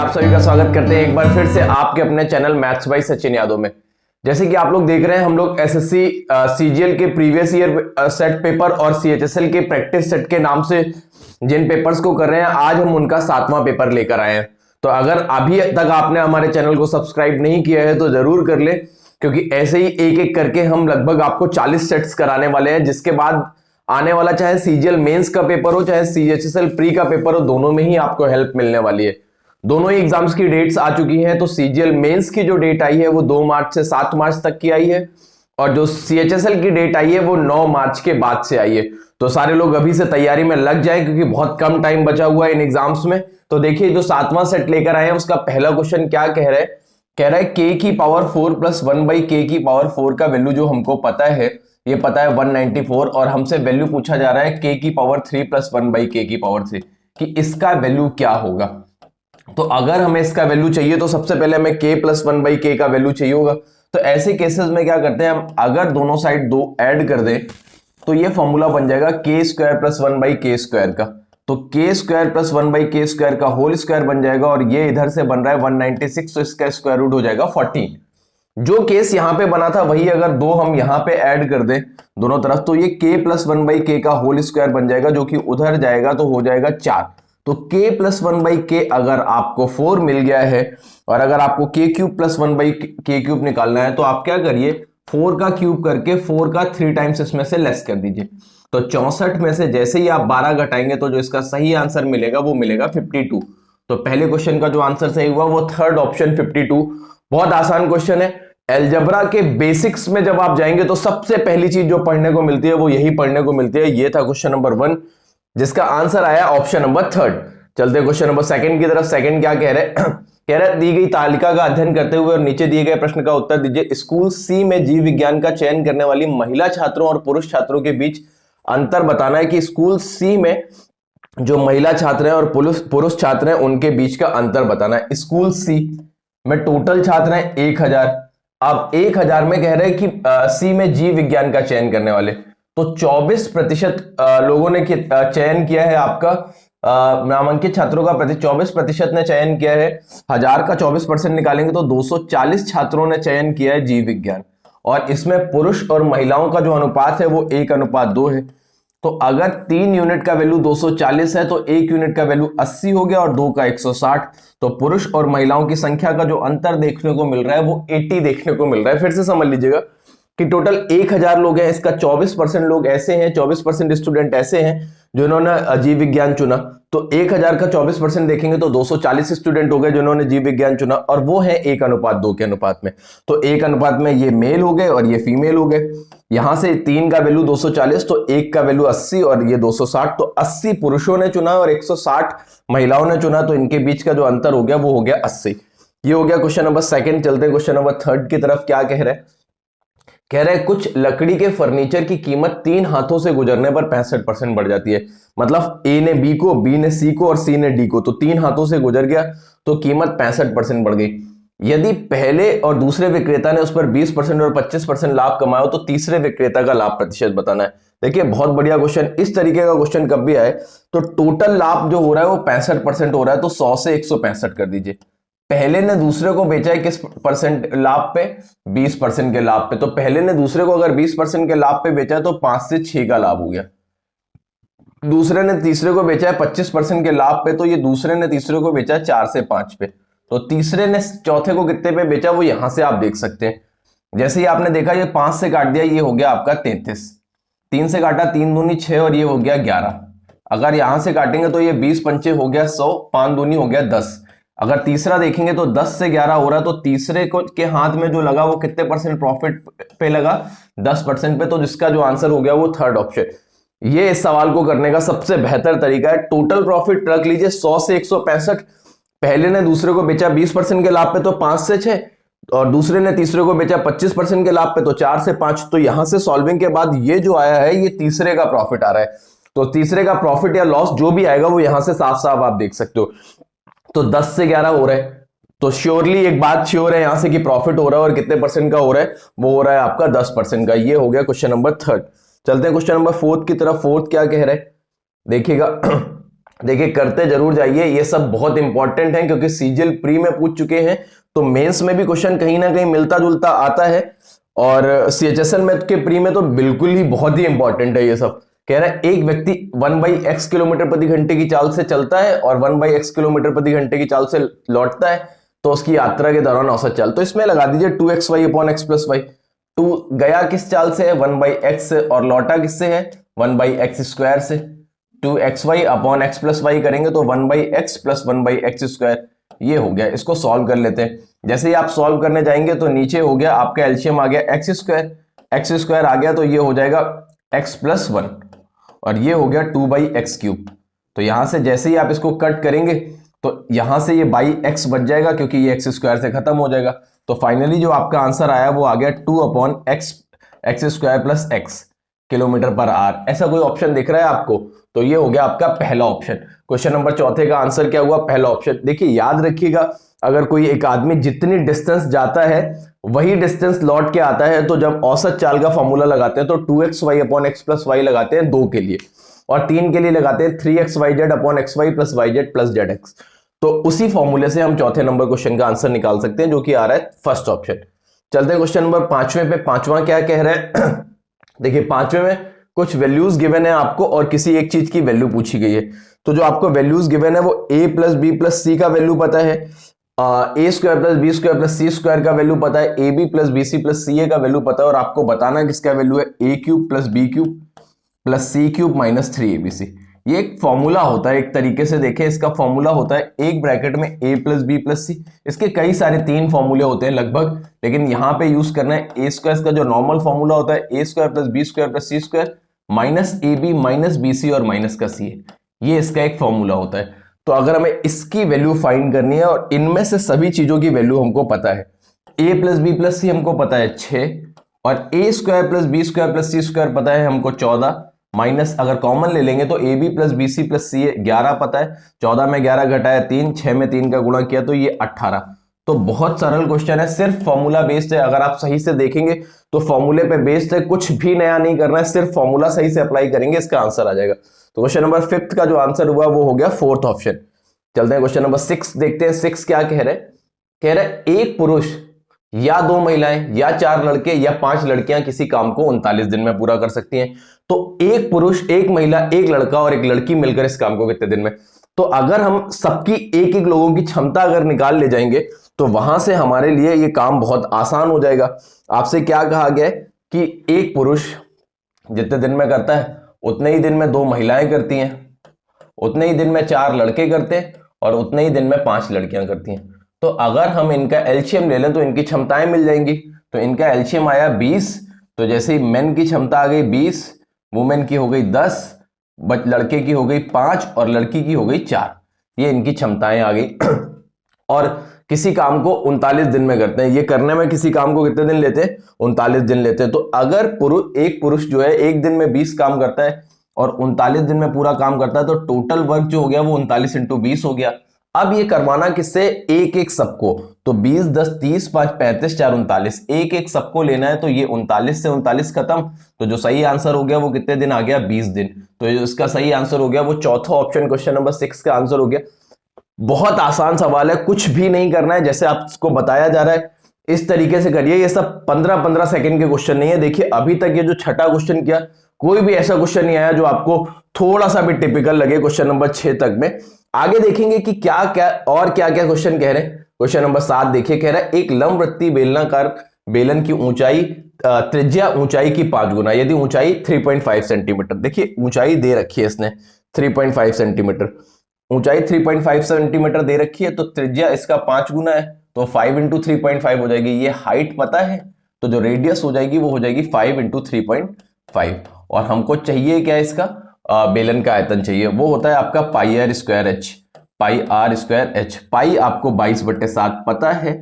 आप सभी का स्वागत करते हैं एक बार फिर से आपके अपने channel maths by Sachin Yadav में। जैसे कि आप लोग देख रहे हैं, हम लोग एसएससी सीजीएल के प्रीवियस ईयर सेट पेपर और सीएचएसएल के प्रैक्टिस सेट के नाम से जिन पेपर्स को कर रहे हैं, आज हम उनका 7वां पेपर लेकर आए हैं। तो अगर अभी तक आपने हमारे चैनल को सब्सक्राइब नहीं किया है तो जरूर कर ले, क्योंकि ऐसे ही एक एक करके हम लगभग आपको 40 सेट्स कराने वाले हैं, जिसके बाद आने वाला चाहे सीजीएल मेंस का पेपर हो चाहे सीएचएसएल प्री का पेपर हो, दोनों में ही आपको हेल्प मिलने वाली है। दोनों ही एग्जाम्स की डेट्स आ चुकी हैं। तो सीजीएल मेंस की जो डेट आई है वो 2 मार्च से 7 मार्च तक की आई है, और जो सीएचएसएल की डेट आई है वो 9 मार्च के बाद से आई है। तो सारे लोग अभी से तैयारी में लग जाए, क्योंकि बहुत कम टाइम बचा हुआ है इन एग्जाम्स में। तो देखिए, जो 7वां सेट लेकर आए हैं उसका पहला क्वेश्चन क्या कह रहा है k की पावर 4 प्लस 1/k की पावर 4 का वैल्यू जो हमको पता है, ये पता है 194, और हमसे वैल्यू पूछा जा रहा है k की पावर 3 प्लस 1/k की पावर 3 कि इसका वैल्यू क्या होगा। तो अगर हमें इसका वैल्यू चाहिए तो सबसे पहले हमें k प्लस 1/k का वैल्यू चाहिए होगा। तो ऐसे केसेस में क्या करते हैं हम, अगर दोनों साइड 2 ऐड कर दें तो ये फॉर्मूला बन जाएगा k square plus 1/k square का। तो k square plus 1/k square का होल स्क्वायर बन जाएगा, और ये इधर से बन रहा है 196, तो इसका स्क्वायर रूट हो जाएगा 14। जो केस यहां पे बना था वही अगर 2 हम यहां पे ऐड कर दें दोनों तरफ, तो ये k प्लस 1/k का होल स्क्वायर बन जाएगा, जो कि उधर जाएगा तो हो जाएगा 4। तो k प्लस 1/k अगर आपको 4 मिल गया है, और अगर आपको k cube plus 1/k cube निकालना है, तो आप क्या करिए, 4 का क्यूब करके 4 का 3 टाइम्स इसमें से लेस कर दीजिए। तो 64 में से जैसे ही आप 12 घटाएंगे तो जो इसका सही आंसर मिलेगा वो मिलेगा 52। तो पहले क्वेश्चन का जो आंसर सही हुआ वो थर्ड ऑप्शन 52। बहुत आसान क्वेश्चन है। अलजेब्रा के बेसिक्स में जब आप जाएंगे तो सबसे पहली चीज जो पढ़ने को मिलती है वो यही पढ़ने को मिलती है। ये था क्वेश्चन नंबर 1, जिसका आंसर आया ऑप्शन नंबर 3। चलते क्वेश्चन नंबर 2 की तरफ। सेकंड क्या कह रहे कह रहा है, दी गई तालिका का अध्ययन करते हुए और नीचे दिए गए प्रश्न का उत्तर दीजिए। स्कूल सी में जीव विज्ञान का चयन करने वाली महिला छात्रों और पुरुष छात्रों के बीच अंतर बताना है। कि स्कूल सी में जो महिला छात्र हैं और पुरुष छात्र हैं उनके बीच का अंतर बताना है। स्कूल सी में टोटल छात्र हैं 1000। अब 1000 में कह रहे हैं कि सी में जीव विज्ञान का चयन करने वाले, तो 24% लोगों ने चयन किया है। आपका नामांकित छात्रों का 24% ने चयन किया है। 1000 का 24% निकालेंगे तो 240 छात्रों ने चयन किया है जीव विज्ञान, और इसमें पुरुष और महिलाओं का जो अनुपात है वो 1:2 है। तो अगर 3 यूनिट का वैल्यू 240 है तो 1 यूनिट का वैल्यू 80 हो गया, और 2 का 160। तो पुरुष और महिलाओं की संख्या का जो अंतर देखने को मिल रहा है वो 80 देखने को मिल रहा है। फिर से समझ लीजिएगा कि टोटल 1000 लोग हैं, इसका 24% लोग ऐसे हैं, 24% स्टूडेंट ऐसे हैं जिन्होंने जीव विज्ञान चुना। तो 1000 का 24% देखेंगे तो 240 स्टूडेंट हो गए जिन्होंने जीव विज्ञान चुना, और वो है 1:2 के अनुपात में। तो 1 में ये मेल हो गए और ये फीमेल हो गए। यहां से 3 का वैल्यू 240, तो 1 का वैल्यू 80 और ये 260। तो 80 पुरुषों ने चुना और 160 महिलाओं ने चुना, तो इनके बीच का जो अंतर हो गया वो हो गया 80। ये हो गया क्वेश्चन नंबर 2। चलते हैं क्वेश्चन नंबर 3 की तरफ। क्या कह रहे हैं कुछ लकड़ी के फर्नीचर की कीमत 3 हाथों से गुजरने पर 65% बढ़ जाती है। मतलब ए ने बी को, बी ने सी को और सी ने डी को, तो 3 हाथों से गुजर गया तो कीमत 65% बढ़ गई। यदि पहले और दूसरे विक्रेता ने उस पर 20% और 25% लाभ कमाया हो तो तीसरे विक्रेता का लाभ प्रतिशत बताना है। देखिए, बहुत बढ़िया क्वेश्चन। इस तरीके का क्वेश्चन कब भी आए तो टोटल लाभ जो हो रहा है वो 65% हो रहा है, तो 100 से 165 कर दीजिए। पहले ने दूसरे को बेचा है किस परसेंट लाभ पे, 20% के लाभ पे। तो पहले ने दूसरे को अगर 20% के लाभ पे बेचा है तो 5 से 6 का लाभ हो गया। दूसरे ने तीसरे को बेचा है 25% के लाभ पे, तो ये दूसरे ने तीसरे को बेचा है 4 से 5 पे। तो तीसरे ने चौथे को कितने पे बेचा वो यहां से आप देख सकते हैं। जैसे ही आपने देखा ये 5 से काट दिया, ये हो गया आपका 33। 3 से काटा 3 दूनी 6 और ये हो गया 11। अगर यहां से काटेंगे तो ये 20 पंचे हो गया 100, 5 दूनी हो गया 10। अगर तीसरा देखेंगे तो 10 से 11 हो रहा है, तो तीसरे को के हाथ में जो लगा वो कितने परसेंट प्रॉफिट पे लगा, 10% पे। तो जिसका जो आंसर हो गया वो थर्ड ऑप्शन। ये इस सवाल को करने का सबसे बेहतर तरीका है। टोटल प्रॉफिट रख लीजिए 100 से 165। पहले ने दूसरे को बेचा 20% के लाभ पे, तो 5 से 6, और दूसरे ने तीसरे को बेचा 25% के लाभ पे, तो 4 से 5। तो यहां से सॉल्विंग के बाद ये जो आया है ये तीसरे का प्रॉफिट आ रहा है। तो तीसरे का प्रॉफिट या लॉस जो भी आएगा वो यहां से साफ साफ आप देख सकते हो। तो 10 से 11 हो रहा है, तो श्योरली एक बात श्योर है यहां से कि प्रॉफिट हो रहा है, और कितने परसेंट का हो रहा है, वो हो रहा है आपका 10% का। ये हो गया क्वेश्चन नंबर 3। चलते हैं क्वेश्चन नंबर 4 की तरफ। 4 क्या कह रहे हैं देखिएगा। देखिए करते जरूर जाइए, ये सब बहुत इंपॉर्टेंट है क्योंकि सीजीएल प्री में पूछ चुके हैं, तो मेंस में भी क्वेश्चन कहीं ना कहीं मिलता जुलता आता है, और सीएचएसएल में के प्री में तो बिल्कुल ही बहुत ही इंपॉर्टेंट है ये सब। कह रहा है एक व्यक्ति 1/x किलोमीटर प्रति घंटे की चाल से चलता है और 1/x किलोमीटर प्रति घंटे की चाल से लौटता है, तो उसकी यात्रा के दौरान औसत चाल, तो इसमें लगा दीजिए 2xy/x+y। 2 गया किस चाल से है 1/x से, और लौटा किससे है 1/x² से। 2xy/x+y करेंगे तो 1/x + 1/x², ये हो गया। इसको सॉल्व कर लेते हैं। जैसे ही आप सॉल्व करने जाएंगे तो नीचे हो गया आपका एलसीएम आ गया x² आ गया, तो ये हो जाएगा x+1, और ये हो गया 2/x³। तो यहां से जैसे ही आप इसको कट करेंगे तो यहां से ये x बच जाएगा क्योंकि ये x² से खत्म हो जाएगा। तो फाइनली जो आपका आंसर आया वो आ गया 2/x² + x km/h। ऐसा कोई ऑप्शन दिख रहा है आपको? तो ये हो गया आपका पहला ऑप्शन। क्वेश्चन नंबर चौथे का आंसर क्या हुआ? पहला ऑप्शन। देखिए याद रखिएगा, अगर कोई एक आदमी जितनी डिस्टेंस जाता है वही डिस्टेंस लौट के आता है, तो जब औसत चाल का फॉर्मूला लगाते हैं तो 2xy/x+y लगाते हैं 2 के लिए, और 3 के लिए लगाते हैं 3xyz/xy + yz + zx। तो उसी फॉर्मूले से हम चौथे नंबर क्वेश्चन का आंसर निकाल सकते हैं, जो कि आ रहा है फर्स्ट ऑप्शन। चलते हैं क्वेश्चन नंबर पांचवें पे। पांचवा क्या कह रहा है? देखिए पांचवें में कुछ वैल्यूज गिवन है आपको और किसी एक चीज की वैल्यू पूछी गई है। तो जो आपको वैल्यूज गिवन है वो a + b + c का वैल्यू पता है, a² + b² + c² का वैल्यू पता है, ab + bc + ca का वैल्यू पता है, और आपको बताना किसका वैल्यू है a³ + b³ + c³ - 3abc। ये एक फॉर्मूला होता है, एक तरीके से देखें इसका फॉर्मूला होता है एक ब्रैकेट में a + b + c। इसके कई सारे 3 फॉर्मूले होते हैं लगभग, लेकिन यहां पे यूज करना है a² का जो नॉर्मल फॉर्मूला होता है a² + b² + c² -ab -bc और माइनस का c है, ये इसका एक फॉर्मूला होता है। तो अगर हमें इसकी वैल्यू फाइंड करनी है और इनमें से सभी चीजों की वैल्यू हमको पता है, a + b + c हमको पता है 6, और a² + b² + c² पता है हमको 14, माइनस अगर कॉमन ले लेंगे तो ab + bc + ca 11 पता है, 14 में 11 घटाया 3, 6 में 3 का गुणा किया तो ये 18। तो बहुत सरल क्वेश्चन है, सिर्फ फॉर्मूला बेस्ड है। अगर आप सही से देखेंगे तो फॉर्मूले पे बेस्ड है, कुछ भी नया नहीं करना है, सिर्फ फॉर्मूला सही से अप्लाई करेंगे, इसका आंसर आ जाएगा। तो क्वेश्चन नंबर 5 का जो आंसर हुआ वो हो गया फोर्थ ऑप्शन। चलते हैं क्वेश्चन नंबर 6 देखते हैं। 6 क्या कह रहे हैं? कह रहे हैं एक पुरुष या 2 महिलाएं या 4 लड़के या 5 लड़कियां किसी काम को 39 दिन में पूरा कर सकती हैं। तो एक पुरुष, एक महिला, एक लड़का और एक लड़की मिलकर इस काम को कितने दिन में? तो अगर हम सबकी एक एक लोगों की क्षमता अगर निकाल ले जाएंगे तो वहां से हमारे लिए ये काम बहुत आसान हो जाएगा। आपसे क्या कहा गया है कि एक पुरुष जितने दिन में करता है उतने ही दिन में 2 महिलाएं करती हैं, उतने ही दिन में 4 लड़के करते हैं, और उतने ही दिन में 5 लड़कियां करती हैं। तो अगर हम इनका एलसीएम ले लें तो इनकी क्षमताएं मिल जाएंगी। तो इनका एलसीएम आया 20, तो जैसे ही मेन की क्षमता आ गई 20, वुमेन की हो गई 10, लड़के की हो गई 5 और लड़की की हो गई 4, ये इनकी क्षमताएं आ गई। और किसी काम को 39 दिन में करते हैं। ये करने में किसी काम को कितने दिन लेते हैं? 39 दिन लेते हैं। तो अगर एक पुरुष जो है एक दिन में 20 काम करता है और 39 दिन में पूरा काम करता है, तो टोटल वर्क जो हो गया वो 39 × 20 हो गया। अब ये करवाना किससे? एक एक सबको। तो 20, 10, 30, 5, 35, 4, 39, एक एक सबको लेना है। तो ये 39 से 39 खत्म, तो जो सही आंसर हो गया वो कितने दिन आ गया? 20 दिन। तो इसका सही आंसर हो गया वो चौथा ऑप्शन, क्वेश्चन नंबर 6 का आंसर हो गया। बहुत आसान सवाल है, कुछ भी नहीं करना है, जैसे आपको बताया जा रहा है इस तरीके से करिए। ये सब 15-15 सेकंड के क्वेश्चन नहीं है। देखिए अभी तक ये जो छठा क्वेश्चन किया, कोई भी ऐसा क्वेश्चन नहीं आया जो आपको थोड़ा सा भी टिपिकल लगे क्वेश्चन नंबर 6 तक में। आगे देखेंगे कि क्या क्या और क्या क्या क्वेश्चन कह रहे हैं। क्वेश्चन नंबर 7 देखिए, कह रहा है एक लंबवृत्तीय बेलनाकार बेलन की ऊंचाई त्रिज्या ऊंचाई की 5 गुना यदि ऊंचाई 3.5 सेंटीमीटर। देखिए ऊंचाई दे रखी है इसने 3.5 सेंटीमीटर, ऊंचाई 3.5 सेंटीमीटर दे रखी है, तो त्रिज्या इसका 5 गुना है, तो 5 × 3.5 हो जाएगी। ये हाइट पता है, तो जो रेडियस हो जाएगी वो हो जाएगी 5 × 3.5। और हमको चाहिए क्या? इसका बेलन का आयतन चाहिए, वो होता है आपका πr²h। πr²h, पाई आपको 22/7 पता है।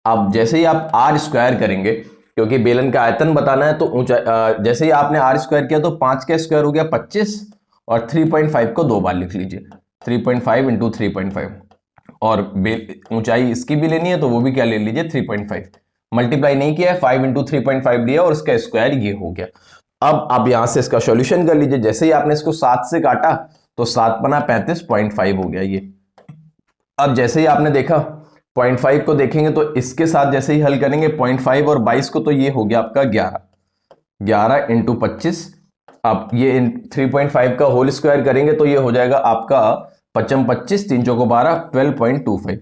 अब जैसे ही आप r² करेंगे, क्योंकि बेलन का आयतन बताना है, तो ऊंचाई जैसे ही आपने r² किया तो 5 का स्क्वायर हो गया 25, और 3.5 को 2 बार लिख लीजिए, 3.5 × 3.5। और ऊंचाई इसकी भी लेनी है तो वो भी क्या ले लीजिए 3.5। मल्टीप्लाई नहीं किया है, 5 × 3.5 लिया और इसका स्क्वायर ये हो गया। अब आप यहां से इसका सॉल्यूशन कर लीजिए। जैसे ही आपने इसको 7 से काटा तो 7 बना 35.5 हो गया ये। अब जैसे ही आपने देखा 0.5 को देखेंगे तो इसके साथ जैसे ही हल करेंगे 0.5 और 22 को, तो ये हो गया आपका 11 इंटू 25। आप ये 3.5 का होल स्क्वायर करेंगे तो ये हो जाएगा आपका 55 25 3 चौको 12 12.25।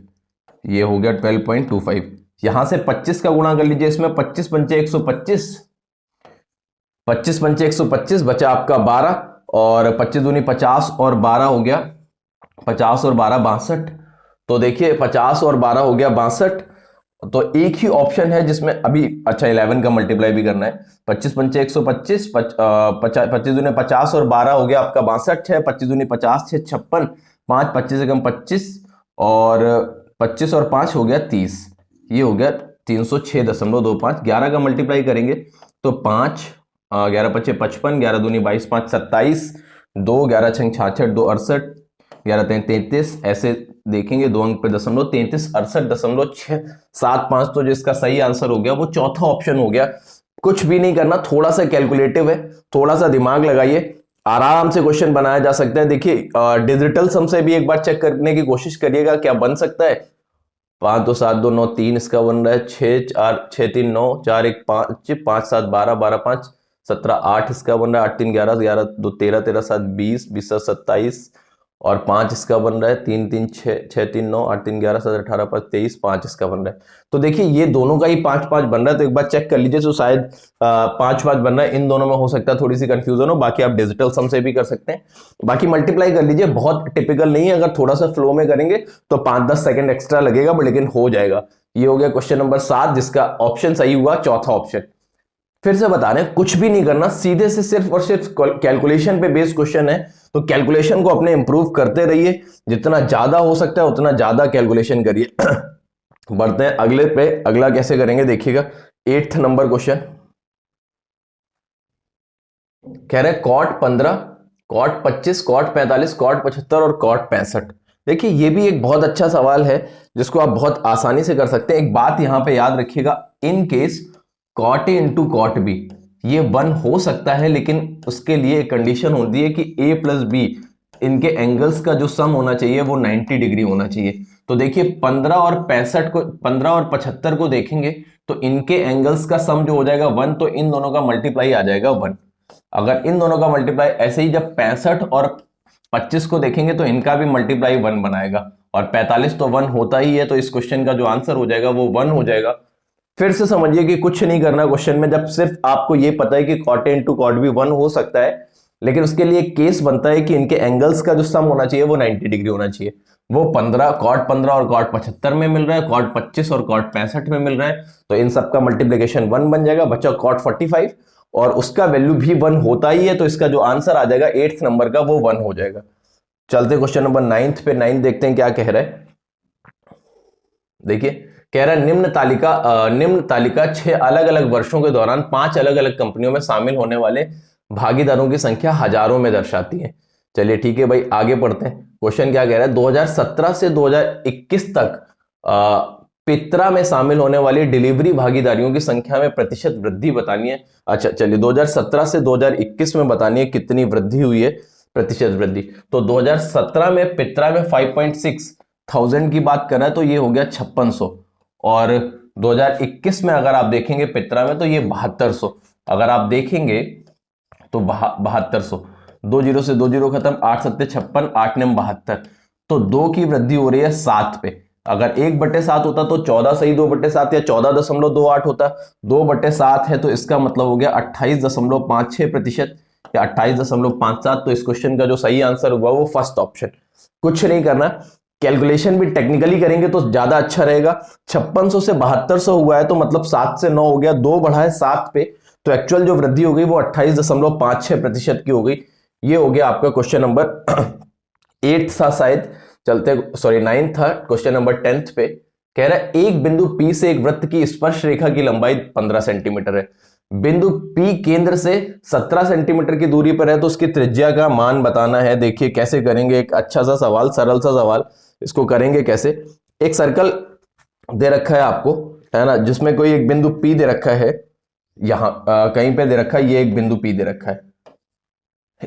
ये हो गया 12.25। यहां से 25 का गुणा कर लीजिए इसमें, 25 पंचे 125, 25 पंचे 125, बचा आपका 12 और 25 दूनी 50 और 12 हो गया 50 और 12 62। तो देखिए 50 और 12 हो गया 62। तो एक ही ऑप्शन है जिसमें अभी, अच्छा 11 का मल्टीप्लाई भी करना है। 25 पंचे 125, 25 दूनी 50 और 12 हो गया आपका 62 है, 25 दूनी 50 6 56, 5 25 से कम 25 और 25 और 5 हो गया 30। ये हो गया 306.25। 11 का मल्टीप्लाई करेंगे तो 5 11 पच्चे 55, 11 दूनी 22, 5 27, 2 11 छंग 66, 2 68, 11 33, ऐसे देखेंगे 2 अंक पे दशमलव, 33 68.675। तो जिसका सही आंसर हो गया वो चौथा ऑप्शन हो गया। कुछ भी नहीं करना, थोड़ा सा कैलकुलेटिव है, थोड़ा सा दिमाग लगाइए, आराम से क्वेश्चन बनाया जा सकता है। देखिए डिजिटल सम से भी एक बार चेक करने की कोशिश करिएगा क्या बन सकता है। 5 2 7 2 9 3 इसका बन रहा है, 6 4 6 3 9 4 1 5 5 7 12 12 5 17 8 इसका बन रहा है, 8 3 11 11 2 13 13 7 20 20 7 27 और 5 इसका बन रहा है, 3 3 6 6 3 9 8 3 11 7 18 5 23 5 इसका बन रहा है। तो देखिए ये दोनों का ही 5 5 बन रहा है, तो एक बार चेक कर लीजिए। तो शायद 5 5 बन रहा है, इन दोनों में हो सकता है थोड़ी सी कंफ्यूजन हो, बाकी आप डिजिटल सम से भी कर सकते हैं। बाकी मल्टीप्लाई कर लीजिए, बहुत टिपिकल नहीं है, अगर थोड़ा सा फ्लो में करेंगे तो 5-10 सेकंड एक्स्ट्रा लगेगा, लेकिन हो जाएगा। ये हो गया क्वेश्चन नंबर 7, जिसका ऑप्शन सही हुआ चौथा ऑप्शन। फिर से बता रहे हैं, कुछ भी नहीं करना, सीधे से सिर्फ और सिर्फ कैलकुलेशन पे बेस्ड क्वेश्चन है, तो कैलकुलेशन को अपने इंप्रूव करते रहिए, जितना ज्यादा हो सकता है उतना ज्यादा कैलकुलेशन करिए। बढ़ते हैं अगले पे। अगला कैसे करेंगे देखिएगा, 8th नंबर क्वेश्चन कह रहे हैं कॉट 15, कॉट 25, कॉट 45, कॉट 75 और कॉट 65। देखिए ये भी एक बहुत अच्छा सवाल है जिसको आप बहुत आसानी से कर सकते हैं। एक बात यहां पे याद रखिएगा, in case cot A into cot B ये 1 हो सकता है, लेकिन उसके लिए एक कंडीशन होती है कि a प्लस बी इनके एंगल्स का जो सम होना चाहिए वो 90 डिग्री होना चाहिए। तो देखिए 15 और 65 को, 15 और 75 को देखेंगे तो इनके एंगल्स का सम जो हो जाएगा 1, तो इन दोनों का मल्टीप्लाई आ जाएगा 1। अगर इन दोनों का मल्टीप्लाई ऐसे ही जब 65 और 25 को देखेंगे तो इनका भी मल्टीप्लाई 1 बनाएगा, और 45 तो 1 होता ही है, तो इस क्वेश्चन का जो आंसर हो जाएगा वो 1 हो जाएगा। फिर से समझिए कि कुछ नहीं करना क्वेश्चन में, जब सिर्फ आपको ये पता है कि cot A into cot B 1 हो सकता है, लेकिन उसके लिए केस बनता है कि इनके एंगल्स का जो सम होना चाहिए वो 90 डिग्री होना चाहिए। वो 15 कॉट 15 और कॉट 75 में मिल रहा है, कॉट 25 और कॉट 65 में मिल रहा है, तो इन सबका मल्टीप्लीकेशन 1 बन जाएगा। बच्चा कॉट 45 और उसका वैल्यू भी 1 होता ही है, तो इसका जो आंसर आ जाएगा 8th नंबर का वो 1 हो जाएगा। चलते क्वेश्चन नंबर 9th पे। 9 देखते हैं क्या कह रहा है। देखिए कह रहा है निम्न तालिका 6 अलग अलग वर्षों के दौरान 5 अलग अलग कंपनियों में शामिल होने वाले भागीदारों की संख्या हजारों में दर्शाती है। चलिए ठीक है भाई, आगे पढ़ते हैं। क्वेश्चन क्या कह रहा है, 2017 से 2021 तक पित्रा में शामिल होने वाली डिलीवरी भागीदारियों की संख्या में प्रतिशत वृद्धि बतानी है। अच्छा चलिए 2017 से 2021 में बतानी है कितनी वृद्धि हुई है, प्रतिशत वृद्धि। तो 2017 में पित्रा में 5.6 थाउजेंड की बात कर रहा है, तो ये हो गया 5600, और 2021 में अगर आप देखेंगे पित्रा में तो ये 7200। अगर आप देखेंगे तो 7200, 2 जीरो से 2 जीरो खत्म, 8 सत्ते 56, 8 नेम 72, तो 2 की वृद्धि हो रही है 7 पे। अगर 1/7 होता तो 14 सही 2/7 या 14.28 होता, 2/7 है तो इसका मतलब हो गया 28.56% या 28.57। तो इस क्वेश्चन का जो सही आंसर हुआ वो फर्स्ट ऑप्शन। कुछ नहीं करना, कैलकुलेशन भी टेक्निकली करेंगे तो ज्यादा अच्छा रहेगा। 5600 से 7200 हुआ है तो मतलब 7 से 9 हो गया, 2 बढ़ा है 7 पे, तो एक्चुअल जो वृद्धि हो गई वो 28.56% की हो गई। ये हो गया आपका क्वेश्चन नंबर 8 था शायद। चलते, सॉरी 9 था। क्वेश्चन नंबर 10 पे कह रहा है एक बिंदु P से एक वृत्त की स्पर्श रेखा की लंबाई 15 सेंटीमीटर है। बिंदु P केंद्र से 17 सेंटीमीटर की दूरी पर है, तो उसकी त्रिज्या का मान बताना है। देखिए कैसे करेंगे, एक अच्छा सा सवाल, सरल सा सवाल। इसको करेंगे कैसे, एक सर्कल दे रखा है आपको, है ना, जिसमें कोई एक बिंदु P दे रखा है, यहां कहीं पे दे रखा है, ये एक बिंदु P दे रखा है।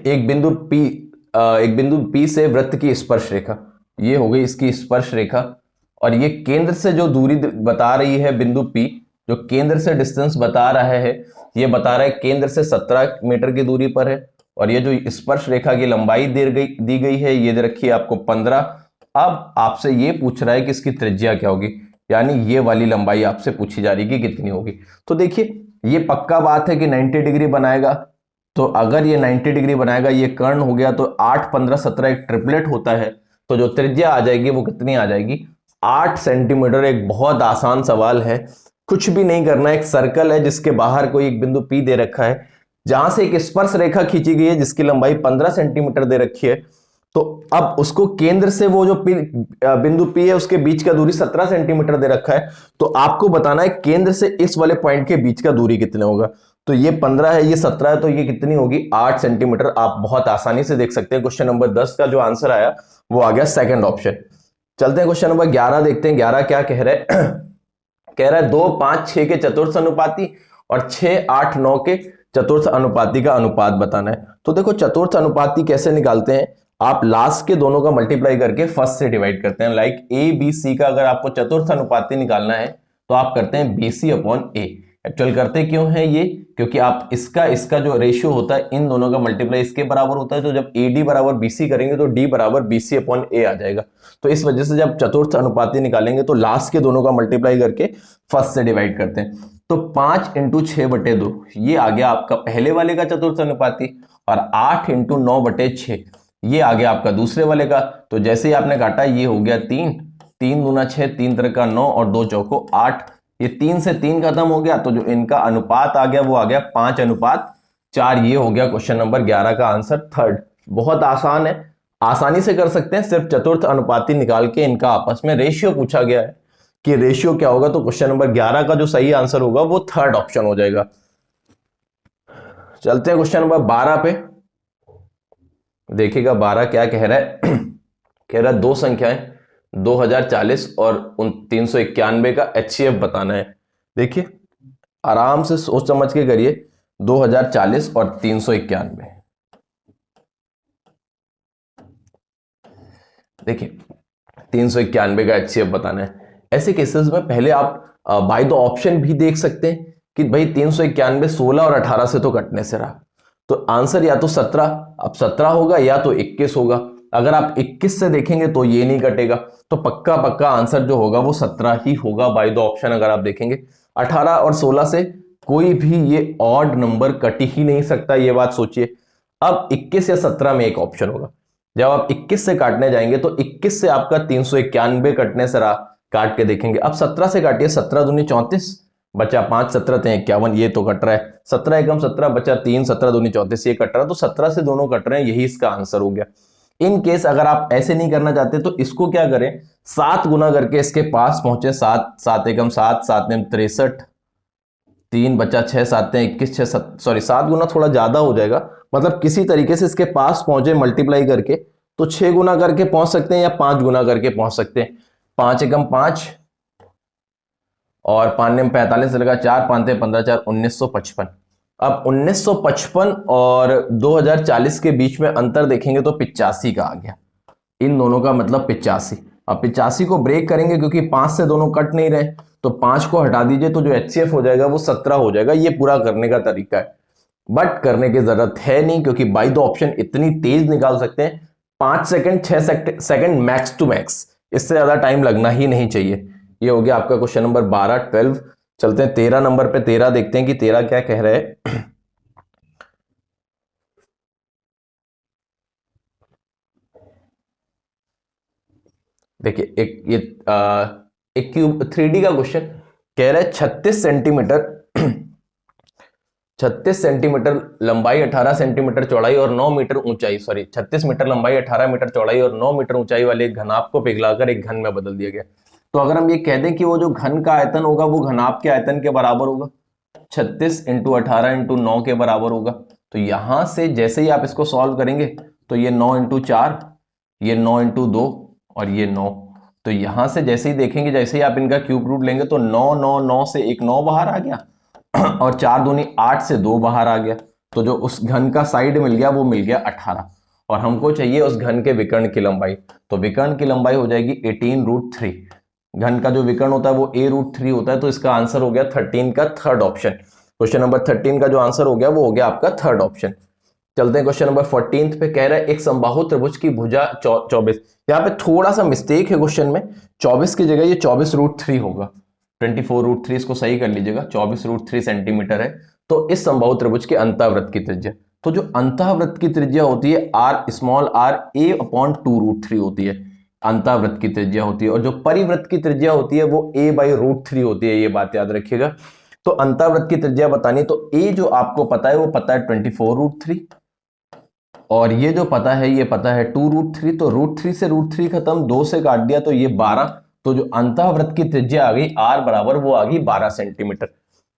एक बिंदु P एक बिंदु P से वृत्त की स्पर्श रेखा, ये हो गई इसकी स्पर्श रेखा, और ये केंद्र से जो दूरी बता रही है बिंदु P, जो केंद्र से डिस्टेंस बता रहा है, ये बता रहा है केंद्र से 17 मीटर की दूरी पर है, और ये जो स्पर्श रेखा की लंबाई दी गई है ये दे रखी है आपको 15। अब आपसे ये पूछ रहा है कि इसकी त्रिज्या क्या होगी, यानी ये वाली लंबाई आपसे पूछी जा रही है कि कितनी होगी। तो देखिए ये पक्का बात है कि 90 डिग्री बनाएगा, तो अगर ये 90 डिग्री बनाएगा, ये कर्ण हो गया, तो 8 15 17 एक ट्रिपलेट होता है, तो जो त्रिज्या आ जाएगी वो कितनी आ जाएगी, 8 सेंटीमीटर। एक बहुत आसान सवाल है, कुछ भी नहीं करना, एक सर्कल है जिसके बाहर कोई एक बिंदु P दे रखा है, जहां से एक स्पर्श रेखा खींची गई है जिसकी लंबाई 15 सेंटीमीटर दे रखी है, तो अब उसको केंद्र से वो जो बिंदु P है उसके बीच का दूरी 17 सेंटीमीटर दे रखा है, तो आपको बताना है केंद्र से इस वाले पॉइंट के बीच का दूरी कितना होगा। तो ये 15 है, ये 17 है, तो ये कितनी होगी, 8 सेंटीमीटर। आप बहुत आसानी से देख सकते हैं। क्वेश्चन नंबर 10 का जो आंसर आया वो आ गया सेकंड ऑप्शन। चलते हैं क्वेश्चन नंबर 11 देखते हैं। 11 क्या कह रहा है कह रहा है 2 5 6 के चतुर्थ अनुपाती और 6 8 9 के चतुर्थ अनुपाती का अनुपात बताना है। तो देखो चतुर्थ अनुपाती कैसे निकालते हैं, आप लास्ट के दोनों का मल्टीप्लाई करके फर्स्ट से डिवाइड करते हैं। लाइक ए बी सी का अगर आपको चतुर्थ अनुपाती निकालना है तो आप करते हैं BC अपॉन ए। एक्चुअल करते क्यों है ये, क्योंकि आप इसका जो रेशियो होता है इन दोनों का मल्टीप्लाई इसके बराबर होता है, तो जब AD बराबर BC करेंगे तो D बराबर BC अपॉन ए आ जाएगा। तो इस वजह से जब चतुर्थ अनुपाती निकालेंगे तो लास्ट के दोनों का मल्टीप्लाई करके फर्स्ट से डिवाइड करते हैं। तो 5 × 6/2 ये आ गया आपका पहले वाले का चतुर्थ अनुपाती, और 8 × 9/6 ये आ गया आपका दूसरे वाले का। तो जैसे ही आपने काटा ये हो गया 3 3 दूना 6, 3 3 का 9 और 2 चौको 8, ये 3 से 3 खत्म हो गया, तो जो इनका अनुपात आ गया वो आ गया 5:4। ये हो गया क्वेश्चन नंबर 11 का आंसर थर्ड। बहुत आसान है, आसानी से कर सकते हैं, सिर्फ चतुर्थ अनुपाती निकाल के इनका आपस में रेशियो पूछा गया है कि रेशियो क्या होगा, तो क्वेश्चन नंबर 11 का जो सही आंसर होगा वो थर्ड ऑप्शन हो जाएगा। चलते हैं क्वेश्चन नंबर 12 पे। देखिएगा 12 क्या कह रहा है कह रहा है दो संख्याएं 2040 और 391 का HCF बताना है। देखिए आराम से सोच समझ के करिए, 2040 और 391। देखिए 391 का HCF बताना है। ऐसे केसेस में पहले आप बाय द ऑप्शन भी देख सकते हैं कि भाई 391 16 और 18 से तो कटने से रहा, तो आंसर या तो 17, अब 17 होगा या तो 21 होगा। अगर आप 21 से देखेंगे तो ये नहीं कटेगा, तो पक्का आंसर जो होगा वो 17 ही होगा बाय द ऑप्शन। अगर आप देखेंगे 18 और 16 से कोई भी ये ऑड नंबर कट ही नहीं सकता, ये बात सोचिए। अब 21 या 17 में एक ऑप्शन होगा। जब आप 21 से काटने जाएंगे तो 21 से आपका 391 कटने से रहा, काट के देखेंगे। अब 17 से काटिए, 17 दूनी 34, बचा 5, 17 × 51, ये तो कट रहा है। 17 × 17 बचा 3, 17 दूनी 34, ये कट रहा है। तो 17 से दोनों कट रहे हैं, यही इसका आंसर हो गया। इन केस अगर आप ऐसे नहीं करना चाहते तो इसको क्या करें, 7 गुना करके इसके पास पहुंचे। 7 7 × 7, 7 × 63, 3 बचा 6, 7 × 21, 6 सॉरी 7 गुना थोड़ा ज्यादा हो जाएगा, मतलब किसी तरीके से इसके पास पहुंचे मल्टीप्लाई करके, तो 6 गुना करके पहुंच सकते हैं या 5 गुना करके पहुंच सकते हैं। 5 × 5 और 5 × 45 लगा 4, 5 × 15 4, 1955। अब 1955 और 2040 के बीच में अंतर देखेंगे तो 85 का आ गया, इन दोनों का मतलब 85। अब 85 को ब्रेक करेंगे क्योंकि 5 से दोनों कट नहीं रहे, तो 5 को हटा दीजिए, तो जो HCF हो जाएगा वो 17 हो जाएगा। ये पूरा करने का तरीका है, बट करने की जरूरत है नहीं क्योंकि बाय द ऑप्शन इतनी तेज निकाल सकते हैं। 5 second 6 second max to max, इससे ज्यादा टाइम लगना ही नहीं चाहिए। ये हो गया आपका क्वेश्चन नंबर 12 12। चलते हैं 13 नंबर पे। 13 देखते हैं कि 13 क्या कह रहे हैं। देखिए एक क्यूब 3D का क्वेश्चन कह रहा है 36 सेंटीमीटर लंबाई, 18 सेंटीमीटर चौड़ाई और 9 मीटर ऊंचाई, सॉरी 36 मीटर लंबाई, 18 मीटर चौड़ाई और 9 मीटर ऊंचाई वाले एक घनाभ को पिघलाकर एक घन में बदल दिया गया। तो अगर हम ये कह दें कि वो जो घन का आयतन होगा वो घनाभ के आयतन के बराबर होगा, 36 × 18 × 9 के बराबर होगा। तो यहां से जैसे ही आप इसको सॉल्व करेंगे तो ये 9 × 4, ये 9 × 2 और ये 9। तो यहां से जैसे ही देखेंगे, जैसे ही आप इनका क्यूब रूट लेंगे तो 9 9 9 से एक 9 बाहर आ गया और 4 दूनी 8 से 2 बाहर आ गया। तो जो उस घन का साइड मिल गया वो मिल गया 18। और हमको चाहिए उस घन के विकर्ण की लंबाई। तो विकर्ण की लंबाई हो जाएगी 18√3। घन का जो विकर्ण होता है वो a√3 होता है, तो इसका आंसर हो गया 13 का थर्ड ऑप्शन। क्वेश्चन नंबर 13 का जो आंसर हो गया वो हो गया आपका थर्ड ऑप्शन। चलते हैं क्वेश्चन नंबर 14 पे। कह रहा है एक समबाहु त्रिभुज की भुजा 24। यहाँ पे थोड़ा सा मिस्टेक है क्वेश्चन में, 24 की जगह ये 24√3 होगा। 24√3 इसको सही कर लीजिएगा, 24√3 सेंटीमीटर है। तो इस समबाहु त्रिभुज के अंतःवृत्त की त्रिज्या, तो जो अंतःवृत्त की त्रिज्या होती है आर स्मॉल आर a/2√3 होती है, अंतःवृत्त की त्रिज्या होती है। और जो परिवृत्त की त्रिज्या होती है वो a/√3 होती है, ये बात याद रखिएगा। तो अंतःवृत्त की त्रिज्या बतानी, तो a जो आपको पता है वो पता है 24√3, और ये जो पता है ये पता है 2√3। तो √3 से √3 खत्म, 2 से काट दिया तो ये 12। तो जो अंतःवृत्त की त्रिज्या आ गई r बराबर वो आ गई 12 सेंटीमीटर।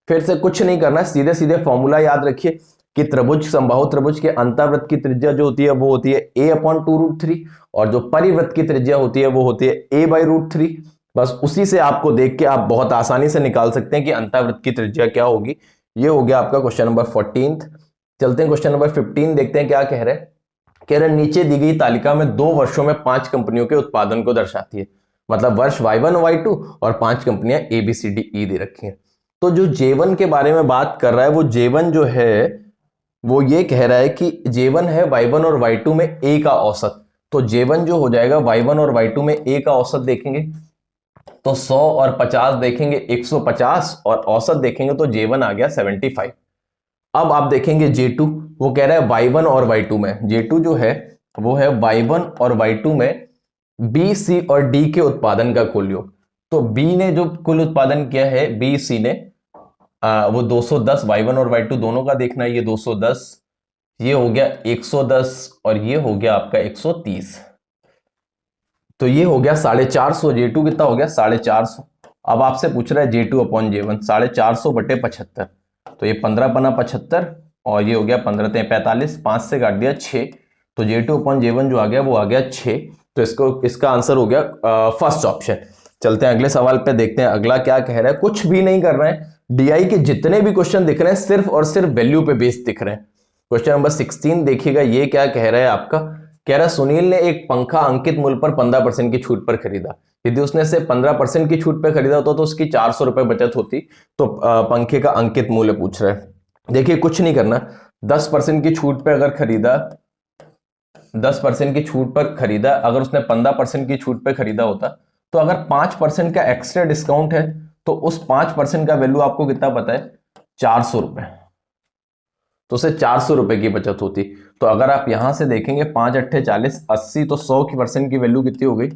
फिर से कुछ नहीं करना, सीधे सीधे फॉर्मूला याद रखिए कि त्रिभुज, समबाहु त्रिभुज के अंतःवृत्त की त्रिज्या जो होती है वो होती है a/2√3, और जो परिवृत्त की त्रिज्या होती है वो होती है a/√3। बस उसी से आपको देख के आप बहुत आसानी से निकाल सकते हैं कि अंतःवृत्त की त्रिज्या क्या होगी। ये हो गया आपका क्वेश्चन नंबर 14। चलते हैं क्वेश्चन नंबर 15, देखते हैं क्या कह रहे हैं। कह रहे नीचे दी गई तालिका में 2 वर्षों में 5 कंपनियों के उत्पादन को दर्शाती है। मतलब वर्ष Y1 Y2 और 5 कंपनियां ABCDE दे रखी हैं। तो जो J1 के बारे में बात कर रहा है, वो J1 जो है वो ये कह रहा है कि J1 है Y1 और Y2 में A का औसत। तो J1 जो हो जाएगा Y1 और Y2 में A का औसत देखेंगे तो 100 और 50 देखेंगे 150, और औसत देखेंगे तो J1 आ गया 75। अब आप देखेंगे J2, वो कह रहा है Y1 और Y2 में, J2 जो है वो है Y1 और Y2 में B, C और D के उत्पादन का कुल योग। तो B ने जो कुल उत्पादन किया है, B, C ने वो 210, Y1 और Y2 दोनों का देखना है, ये 210, ये हो गया 110, और ये हो गया आपका 130। तो ये हो गया 450। J2 कितना हो गया 450। अब आपसे पूछ रहा है J2/J1, 450 बटे 75, तो ये 15×75, और ये हो गया 15×45, 5 से काट दिया 6। तो J2/J1 जो आ गया वो आ गया 6। तो इसका आंसर हो गया फर्स्ट ऑप्शन। चलते हैं अगले सवाल पे, देखते हैं अगला क्या कह रहा है। कुछ भी नहीं कर रहे हैं, DI के जितने भी क्वेश्चन दिख रहे हैं सिर्फ और सिर्फ वैल्यू पे बेस्ड दिख रहे हैं। क्वेश्चन नंबर 16 देखिएगा, ये क्या कह रहा है आपका। कह रहा है सुनील ने एक पंखा अंकित मूल्य पर 15% की छूट पर खरीदा। यदि उसने इसे 15% की छूट पर खरीदा होता तो उसकी 400 रुपए बचत होती। तो पंखे का अंकित मूल्य पूछ रहा है। देखिए कुछ नहीं करना, 10% की छूट पर अगर खरीदा, 10% की छूट पर खरीदा, अगर उसने 15% की छूट पर खरीदा होता, तो अगर 5% का एक्स्ट्रा डिस्काउंट है तो उस 5% का वैल्यू आपको कितना पता है, 400 रुपए। तो उसे 400 रुपए की बचत होती। तो अगर आप यहां से देखेंगे 5 अट्ठे 40, 80, तो 100 की % की वैल्यू कितनी हो गई,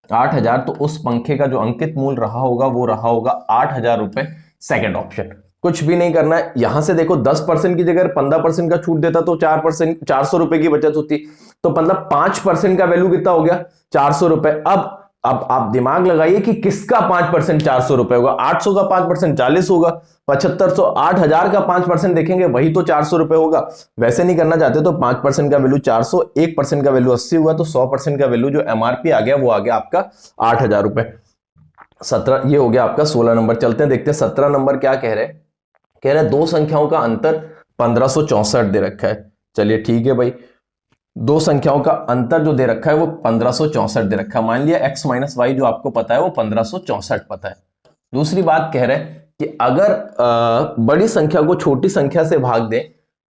8000। तो उस पंखे का जो अंकित मूल्य रहा होगा वो रहा होगा 8000 रुपए, सेकेंड ऑप्शन। कुछ भी नहीं करना है, यहां से देखो 10% की जगह 15% का छूट देता तो 4%, 400 रुपए की बचत होती। तो मतलब 5% का वैल्यू कितना हो गया, 400 रुपए। अब आप दिमाग लगाइए कि किसका 5% 400 रुपए होगा। 800 का 5% 40 होगा, 7500, 8000 का 5% देखेंगे वही तो 400 रुपए होगा। वैसे नहीं करना चाहते तो 5% का वैल्यू 400, 1% का वैल्यू 80 हुआ, तो 100% का वैल्यू जो MRP आ गया वो आ गया आपका 8000 रुपए। 17, ये हो गया आपका 16 नंबर। चलते हैं देखते हैं 17 नंबर क्या कह रहे हैं। कह रहे हैं दो संख्याओं का अंतर 1564 दे रखा है। चलिए ठीक है भाई, दो संख्याओं का अंतर जो दे रखा है वो 1564 दे रखा है। मान लिया x माइनस वाई जो आपको पता है वो 1564 पता है। दूसरी बात कह रहे हैं कि अगर बड़ी संख्या को छोटी संख्या से भाग दें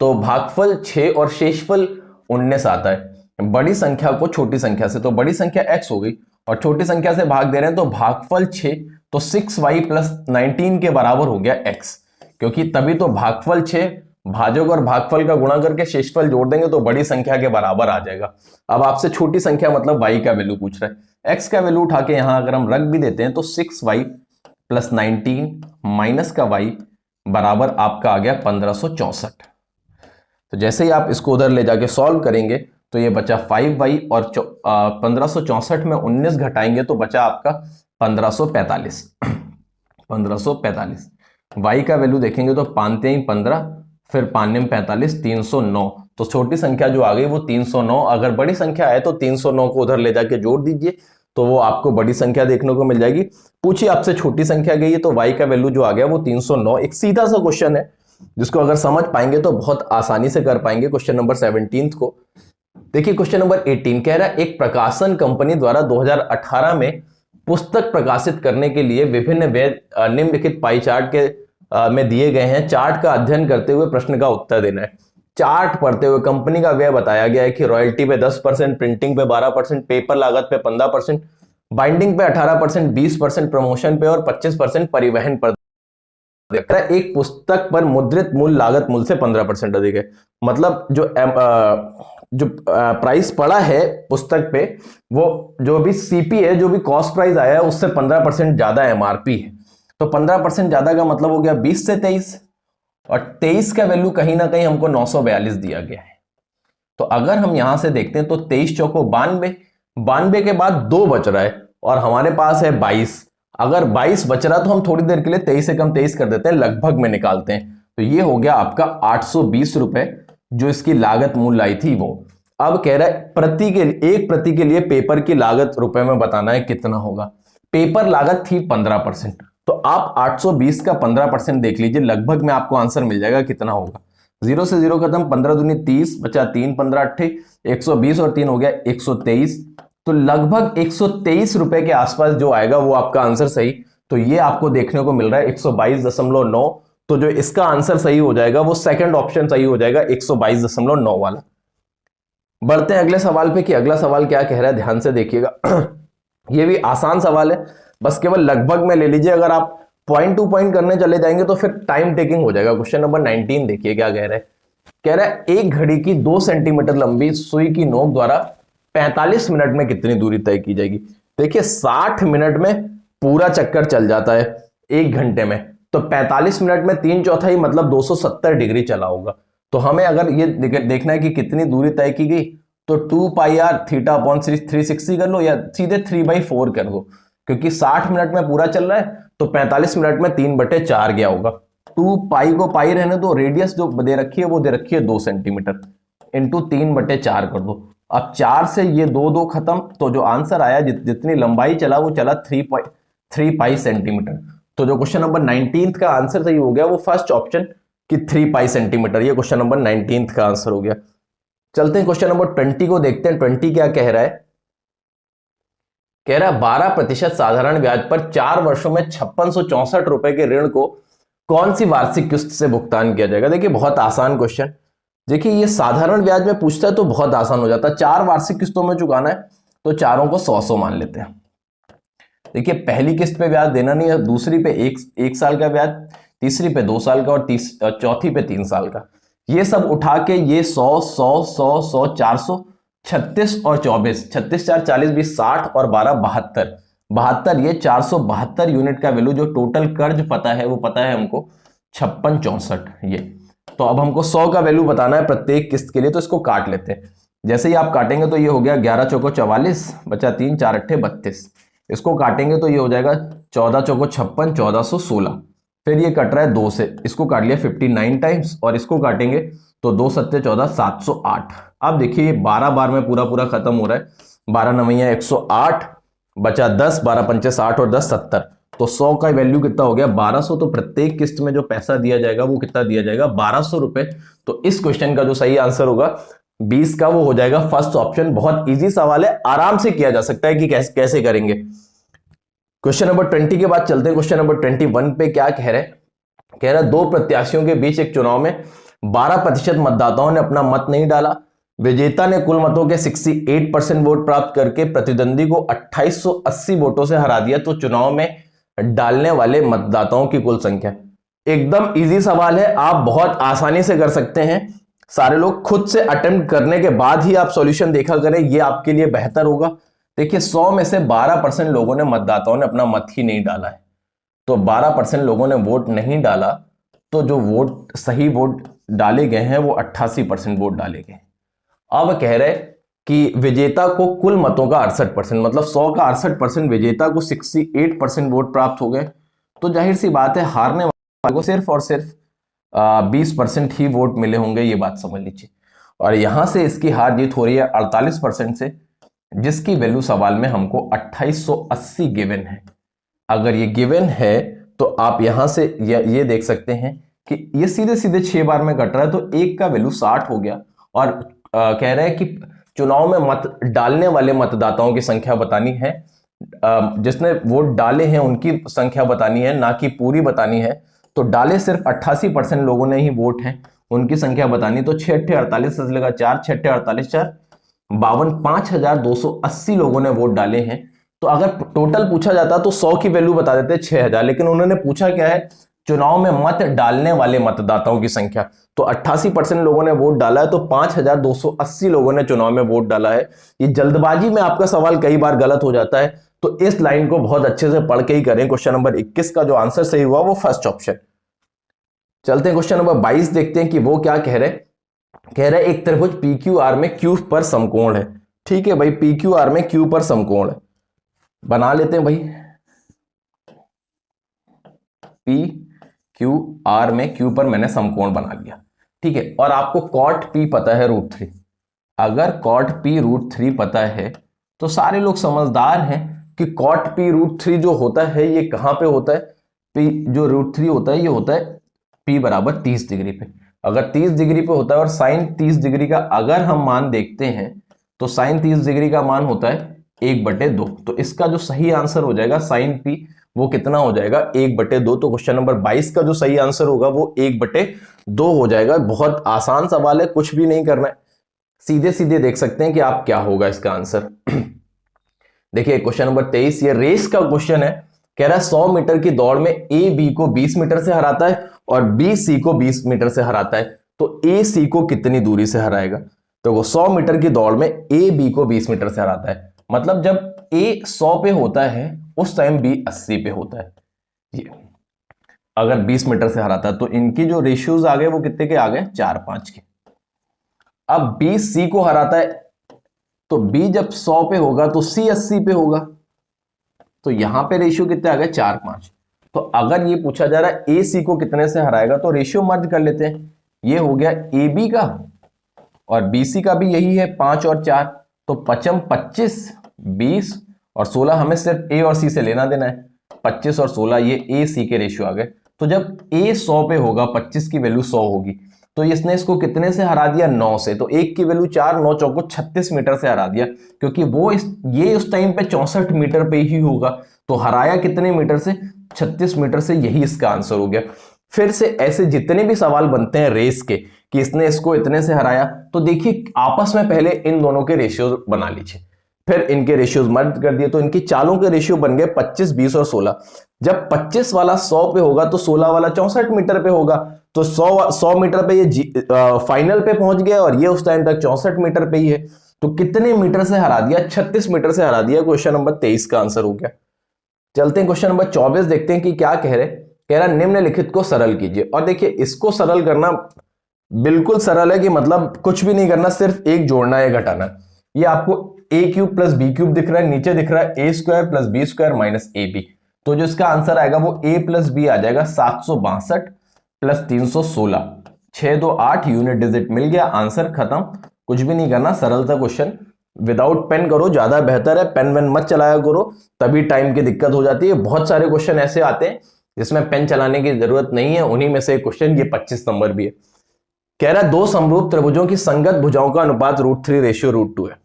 तो भागफल 6 और शेषफल 19 आता है। बड़ी संख्या को छोटी संख्या से, तो बड़ी संख्या x हो गई और छोटी संख्या से भाग दे रहे हैं तो भागफल 6, तो 6y + 19 के बराबर हो गया x। क्योंकि तभी तो भागफल 6 भाजक और भागफल का गुणा करके शेषफल जोड़ देंगे तो बड़ी संख्या के बराबर आ जाएगा। अब आपसे छोटी संख्या मतलब y का वैल्यू पूछ रहा है। x का वैल्यू उठा के यहां अगर हम रख भी देते हैं तो 6y + 19 माइनस का y बराबर आपका आ गया 1564। तो जैसे ही आप इसको उधर ले जाके सॉल्व करेंगे तो ये बचा 5y, और 1564 में 19 घटाएंगे तो बचा आपका 1545। 1545 y का वैल्यू देखेंगे तो 5 × 15, फिर 5 × 45, 309। तो छोटी संख्या जो आ गई वो 309। अगर बड़ी संख्या है तो 309 को उधर ले जाके जोड़ दीजिए तो वो आपको बड़ी संख्या देखने को मिल जाएगी। पूछिए आपसे छोटी संख्या गई है तो y का वैल्यू जो आ गया वो 309। एक सीधा सा क्वेश्चन है जिसको अगर समझ पाएंगे तो बहुत आसानी से कर पाएंगे क्वेश्चन नंबर 17 को। देखिए क्वेश्चन नंबर 18 कह रहा है एक प्रकाशन कंपनी द्वारा 2018 में पुस्तक प्रकाशित करने के लिए विभिन्न व्यय निम्नलिखित पाई चार्ट के में दिए गए हैं। चार्ट का अध्ययन करते हुए प्रश्न का उत्तर देना है। चार्ट पढ़ते हुए कंपनी का व्यय बताया गया है कि रॉयल्टी पे 10%, प्रिंटिंग पे 12%, पेपर लागत पे 15%, बाइंडिंग पे 18%, 20% प्रमोशन पे और 25% परिवहन पर। एक पुस्तक पर मुद्रित मूल्य लागत मूल्य से 15% अधिक है। मतलब जो प्राइस पड़ा है पुस्तक पे, वो जो भी सीपी है, जो भी कॉस्ट प्राइस आया है उससे 15% ज्यादा एमआरपी है। तो 15% ज्यादा का मतलब हो गया 20 से 23, और 23 का वैल्यू कहीं ना कहीं हमको 942 दिया गया है। तो अगर हम यहां से देखते हैं तो 23 चौको 92, 92 के बाद 2 बच रहा है और हमारे पास है 22। अगर 22 बच रहा तो हम थोड़ी देर के लिए 23 से कम 23 कर देते हैं, लगभग में निकालते हैं। तो ये हो गया आपका 820 रुपए जो इसकी लागत मूल्य आई थी वो। अब कह रहा है एक प्रति के लिए पेपर की लागत रुपए में बताना है कितना होगा। पेपर लागत थी 15%, तो आप 820 का 15% देख लीजिए, लगभग में आपको आंसर मिल जाएगा कितना होगा। 0 से 0 खत्म, 15 दूनी 30, बचा 3 15 8 120 और 3 हो गया 123। तो लगभग 123 रुपए के आसपास जो आएगा वो आपका आंसर सही। तो ये आपको देखने को मिल रहा है 122.9। तो जो इसका आंसर सही हो जाएगा वो सेकंड ऑप्शन सही हो जाएगा, 122.9 वाला। बढ़ते हैं अगले सवाल पे कि अगला सवाल क्या कह रहा है, ध्यान से देखिएगा। ये भी आसान सवाल है, बस केवल लगभग में ले लीजिए। अगर आप पॉइंट टू पॉइंट करने चले जाएंगे तो फिर टाइम टेकिंग हो जाएगा। क्वेश्चन नंबर 19 देखिए क्या कह रहा है। कह रहा है एक घड़ी की 2 सेंटीमीटर लंबी सुई की नोक द्वारा 45 मिनट में कितनी दूरी तय की जाएगी। देखिए 60 मिनट में पूरा चक्कर चल जाता है 1 घंटे में, तो 45 मिनट में 3/4 मतलब 270 डिग्री चला होगा। तो हमें अगर ये देखना है कि कितनी दूरी तय की गई, तो 2πr थीटा अपॉन 360 कर लो या सीधे 3/4 कर दो, क्योंकि 60 मिनट में पूरा चल रहा है तो 45 मिनट में 3/4 गया होगा। 2 पाई को पाई रहने दो, रेडियस जो दे रखी है वो दे रखी है 2 सेंटीमीटर, इंटू 3/4 कर दो। अब 4 से ये 2 खत्म, तो जो आंसर आया जितनी लंबाई चला वो चला 3 पाई सेंटीमीटर। तो जो क्वेश्चन नंबर 19 का आंसर सही हो गया वो फर्स्ट ऑप्शन कि 3 पाई सेंटीमीटर। ये क्वेश्चन नंबर 19 का आंसर हो गया। चलते हैं क्वेश्चन नंबर 20 को देखते हैं। 20 क्या कह रहा है। कह रहा है 12% साधारण ब्याज पर 4 वर्षों में 5664 रुपए के ऋण को कौन सी वार्षिक किस्त से भुगतान किया जाएगा। देखिए बहुत आसान क्वेश्चन। देखिए ये साधारण ब्याज में पूछता है तो बहुत आसान हो जाता है। 4 वार्षिक किस्तों में चुकाना है तो चारों को 100 मान लेते हैं। देखिए पहली किस्त पे ब्याज देना नहीं है, दूसरी पे एक साल का ब्याज, तीसरी पे 2 साल का और चौथी पे 3 साल का। ये सब उठा के ये 100 400 36 और 24, 36 4 40 20 60 और 12 72, ये 472 यूनिट का वैल्यू जो टोटल कर्ज पता है वो पता है हमको 5664 ये। तो अब हमको 100 का वैल्यू बताना है प्रत्येक किस्त के लिए, तो इसको काट लेते हैं। जैसे ही आप काटेंगे तो ये हो गया 11 चौको 44, बचा 3 4 अट्ठे 32। इसको काटेंगे तो ये हो जाएगा 14 चौको 56, 1416। फिर ये कट रहा है 2 से, इसको काट लिया 59 टाइम्स, और इसको काटेंगे तो 2 सत्ते 14, 708। अब देखिए 12 बार में पूरा पूरा खत्म हो रहा है। 12 नवैया 108, बचा 10, 12 पंचे 60 और 10 70। तो 100 का वैल्यू कितना हो गया 1200। तो प्रत्येक किस्त में जो पैसा दिया जाएगा वो कितना दिया जाएगा 1200 रुपए। तो इस क्वेश्चन का जो सही आंसर होगा 20 का वो हो जाएगा फर्स्ट ऑप्शन। बहुत इजी सवाल है, आराम से किया जा सकता है कि कैसे करेंगे। क्वेश्चन नंबर 20 के बाद चलते हैं क्वेश्चन नंबर 21 पे। क्या कह रहे हैं। कह रहा है 2 प्रत्याशियों के बीच एक चुनाव में 12% मतदाताओं ने अपना मत नहीं डाला। विजेता ने कुल मतों के 68% वोट प्राप्त करके प्रतिद्वंदी को 2880 वोटों से हरा दिया। तो चुनाव में डालने वाले मतदाताओं की कुल संख्या। एकदम इजी सवाल है, आप बहुत आसानी से कर सकते हैं। सारे लोग खुद से अटेम्प्ट करने के बाद ही आप सॉल्यूशन देखा करें, ये आपके लिए बेहतर होगा। देखिए 100 में से 12% लोगों ने मतदाताओं ने अपना मत ही नहीं डाला है, तो 12% लोगों ने वोट नहीं डाला। तो जो वोट सही वोट डाले गए हैं वो 88% वोट डाले गए। अब कह रहे कि विजेता को कुल मतों का 68%, मतलब 100 का 68%, विजेता को 68% वोट प्राप्त हो गए। तो जाहिर सी बात है हारने वाले को सिर्फ और सिर्फ 20% ही वोट मिले होंगे, ये बात समझ लीजिए। और यहां से इसकी हार जीत हो रही है 48% से, जिसकी वैल्यू सवाल में हमको 2880 गिवन है। अगर ये गिवन है तो आप यहां से ये देख सकते हैं कि ये सीधे सीधे 6 बार में कट रहा है, तो 1 का वैल्यू 60 हो गया। और कह रहे हैं कि चुनाव में मत डालने वाले मतदाताओं की संख्या बतानी है, जिसने वोट डाले हैं उनकी संख्या बतानी है, ना कि पूरी बतानी है। तो डाले सिर्फ 88% लोगों ने ही वोट हैं, उनकी संख्या बतानी। तो 6 8 48 से लगा 4 6 8 48 4 52, 5280 लोगों ने वोट डाले हैं। तो अगर टोटल पूछा जाता तो 100 की वैल्यू बता देते 6000, लेकिन उन्होंने पूछा क्या है, चुनाव में मत डालने वाले मतदाताओं की संख्या। तो 88% लोगों ने वोट डाला है, तो 5280 लोगों ने चुनाव में वोट डाला है। ये जल्दबाजी में आपका सवाल कई बार गलत हो जाता है, तो इस लाइन को बहुत अच्छे से पढ़ के ही करें। क्वेश्चन नंबर 21 का जो आंसर सही हुआ वो फर्स्ट ऑप्शन। चलते हैं क्वेश्चन नंबर 22 देखते हैं कि वो क्या कह रहे। कह रहे एक त्रिभुज PQR में Q पर समकोण है। ठीक है भाई, PQR में Q पर समकोण है, बना लेते हैं भाई। PQR में Q पर मैंने समकोण बना लिया। ठीक है, और आपको cot P पता है √3। अगर cot P √3 पता है तो सारे लोग समझदार हैं कि cot P √3 जो होता है ये कहां पे होता है। P जो √3 होता है ये होता है P बराबर 30 डिग्री पे। अगर 30 डिग्री पे होता है और साइन 30 डिग्री का अगर हम मान देखते हैं तो साइन 30 डिग्री का मान होता है 1/2। तो इसका जो सही आंसर हो जाएगा साइन P वो कितना हो जाएगा 1/2। तो क्वेश्चन नंबर 22 का जो सही आंसर होगा वो 1/2 हो जाएगा। बहुत आसान सवाल है, कुछ भी नहीं करना है, सीधे सीधे देख सकते हैं कि आप क्या होगा इसका आंसर। देखिए क्वेश्चन नंबर 23, ये रेस का क्वेश्चन है। कह रहा है 100 मीटर की दौड़ में ए बी को 20 मीटर से हराता है और बी सी को 20 मीटर से हराता है, तो ए सी को कितनी दूरी से हराएगा। तो वो 100 मीटर की दौड़ में ए बी को 20 मीटर से हराता है, मतलब जब ए 100 पे होता है उस टाइम बी 80 पे होता है। ये अगर 20 मीटर से हराता है तो इनकी जो रेशियोज आ गए वो कितने के आ गए, 4-5 के। अब बी सी को हराता है तो बी जब 100 पे होगा तो सी 80 पे होगा, तो यहां पे रेशियो कितने आ गए, 4-5। तो अगर ये पूछा जा रहा है ए सी को कितने से हराएगा तो रेशियो मर्ज कर लेते हैं। ये हो गया ए बी का और बी सी का भी यही है 5 और 4, तो 5 25 20 और 16 हमें सिर्फ ए और सी से लेना देना है। 25 और 16 ये ए सी के रेशियो आ गए। तो जब ए 100 पे होगा 25 की वैल्यू 100 होगी, तो इसने इसको कितने से हरा दिया, 9 से। तो 1 की वैल्यू 4, 9 चौको 36 मीटर से हरा दिया, क्योंकि वो ये उस टाइम पे 64 मीटर पे ही होगा। तो हराया कितने मीटर से, 36 मीटर से, यही इसका आंसर हो गया। फिर से ऐसे जितने भी सवाल बनते हैं रेस के कि इसने इसको इतने से हराया, तो देखिए आपस में पहले इन दोनों के रेशियो बना लीजिए, फिर इनके रेशियोज मर्ज कर दिए, तो इनकी चालों के रेशियो बन गए 25 20 और 16। जब 25 वाला 100 पे होगा तो 16 वाला 64 मीटर पे होगा, तो 100 मीटर पे ये फाइनल पे पहुंच गया और ये उस टाइम तक 64 मीटर पे ही है। तो कितने मीटर से हरा दिया, 36 मीटर से हरा दिया। क्वेश्चन नंबर 23 का आंसर हो गया। चलते हैं क्वेश्चन नंबर 24 देखते हैं कि क्या कह रहे। कह रहा निम्नलिखित को सरल कीजिए। और देखिए इसको सरल करना बिल्कुल सरल है कि मतलब कुछ भी नहीं करना, सिर्फ एक जोड़ना है घटाना। ये आपको a³ + b³ दिख रहा है, नीचे दिख रहा है a² + b² - ab। तो जो इसका आंसर आएगा वो a + b आ जाएगा 762 + 316। 6 2 8 यूनिट डिजिट मिल गया, आंसर खत्म। कुछ भी नहीं करना, सरल सा क्वेश्चन। विदाउट पेन करो ज्यादा बेहतर है, पेन वेन मत चलाया करो, तभी टाइम की दिक्कत हो जाती है। बहुत सारे क्वेश्चन ऐसे आते हैं जिसमें पेन चलाने की जरूरत नहीं है, उन्हीं में से क्वेश्चन ये 25 नंबर भी है। कह रहा है दो समरूप त्रिभुजों की संगत भुजाओं का अनुपात √3:2 है।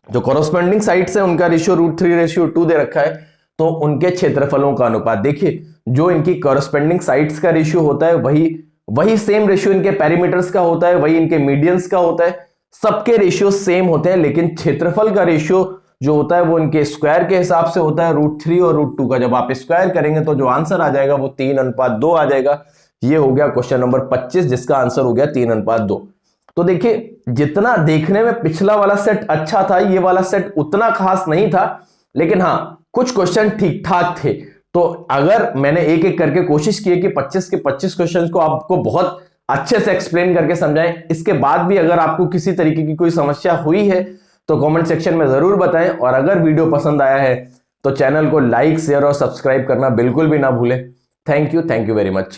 जो कॉरस्पॉन्डिंग साइड्स है उनका रेशियो √3:2 दे रखा है, तो उनके क्षेत्रफलों का अनुपात। देखिए जो इनकी कॉरस्पॉन्डिंग साइड्स का रेशियो होता है वही सेम रेशियो इनके पेरीमीटर्स का होता है, वही इनके मीडियंस का होता है। सबके रेशियो सेम होते हैं, लेकिन क्षेत्रफल का रेशियो जो होता है वो इनके स्क्वायर के हिसाब से होता है, √3 और √2 का। जब आप स्क्वायर करेंगे तो जो आंसर आ जाएगा वो 3:2 आ जाएगा। ये हो गया क्वेश्चन नंबर 25, जिसका आंसर हो गया 3:2। तो देखिए जितना देखने में पिछला वाला सेट अच्छा था, ये वाला सेट उतना खास नहीं था, लेकिन हाँ कुछ क्वेश्चन ठीक ठाक थे। तो अगर मैंने एक एक करके कोशिश की है कि 25 के 25 क्वेश्चन को आपको बहुत अच्छे से एक्सप्लेन करके समझाएं, इसके बाद भी अगर आपको किसी तरीके की कोई समस्या हुई है तो कमेंट सेक्शन में जरूर बताएं। और अगर वीडियो पसंद आया है तो चैनल को लाइक शेयर और सब्सक्राइब करना बिल्कुल भी ना भूलें। Thank you very much.